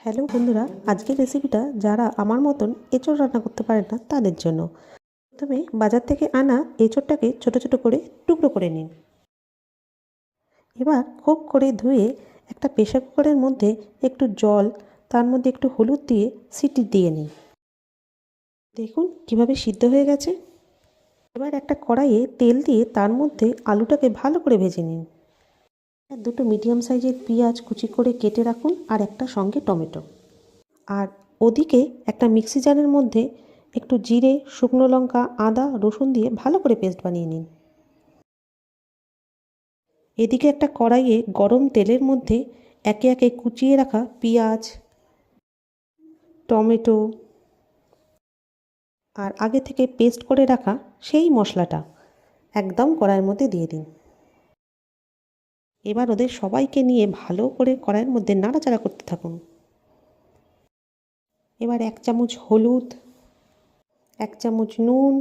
Hello বন্ধুরা, আজকের রেসিপিটা যারা আমার মতন এঁচোড় রান্না করতে পারে না তাদের জন্য। প্রথমে বাজার থেকে আনা এঁচোড়টাকে ছোট ছোট করে টুকরো করে নিন। এবার খুব করে ধুয়ে একটা প্রেসার কুকারের মধ্যে একটু জল, তার মধ্যে একটু হলুদ দিয়ে সিটি দিয়ে নিন। দেখুন কিভাবে সিদ্ধ হয়ে গেছে। এবার একটা কড়াইয়ে তেল দিয়ে তার মধ্যে আলুটাকে ভালো করে ভেজে নিন। দুটো মিডিয়াম সাইজের পেঁয়াজ কুচি করে কেটে রাখুন, আর একটা সঙ্গে টমেটো। আর ওদিকে একটা মিক্সি জারের মধ্যে একটু জিরে, শুকনো লঙ্কা, আদা, রসুন দিয়ে ভালো করে পেস্ট বানিয়ে নিন। এদিকে একটা কড়াইয়ে গরম তেলের মধ্যে একে একে কুচিয়ে রাখা পেঁয়াজ, টমেটো আর আগে থেকে পেস্ট করে রাখা সেই মশলাটা একদম কড়াইয়ের মধ্যে দিয়ে দিন। এবার ওদের সবাইকে নিয়ে ভালো করে কড়াইয়ের মধ্যে নাড়াচাড়া করতে থাকুন। এবার 1 চামচ হলুদ, 1 চামচ নুন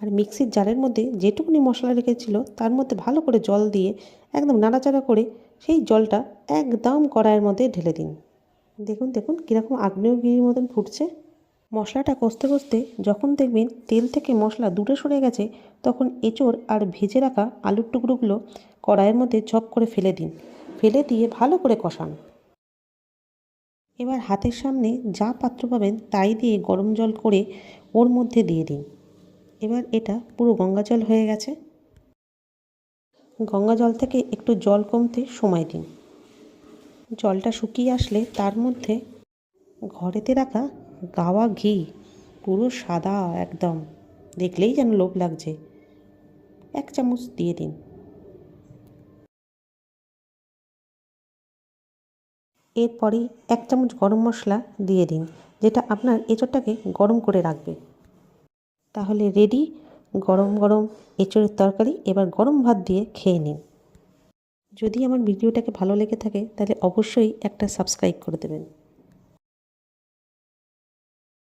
আর মিক্সির জারের মধ্যে যেটুকুনি মশলা রেখেছিল তার মধ্যে ভালো করে জল দিয়ে একদম নাড়াচাড়া করে সেই জলটা একদম কড়াইয়ের মধ্যে ঢেলে দিন। দেখুন দেখুন কীরকম আগ্নেয়গিরির মতন ফুটছে। মশলাটা কষতে কষতে যখন দেখবেন তেল থেকে মশলা দূরে সরে গেছে, তখন এঁচোড় আর ভেজে রাখা আলুর টুকরোগুলো কড়াইয়ের মধ্যে ঝপ করে ফেলে দিন। ফেলে দিয়ে ভালো করে কষান। এবার হাতের সামনে যা পাত্র পাবেন তাই দিয়ে গরম জল করে ওর মধ্যে দিয়ে দিন। এবার এটা পুরো গঙ্গা জল হয়ে গেছে। গঙ্গা জল থেকে একটু জল কমতে সময় দিন। জলটা শুকিয়ে আসলে তার মধ্যে ঘরেতে রাখা গাওয়া ঘি, পুরো সাদা একদম, দেখলেই যেন লোভ লাগছে, 1 চামচ দিয়ে দিন। এরপরেই 1 চামচ গরম মশলা দিয়ে দিন, যেটা আপনার এঁচোড়টাকে গরম করে রাখবে। তাহলে রেডি গরম গরম এঁচোড়ের তরকারি। এবার গরম ভাত দিয়ে খেয়ে নিন। যদি আমার ভিডিওটাকে ভালো লেগে থাকে তাহলে অবশ্যই একটা সাবস্ক্রাইব করে দেবেন।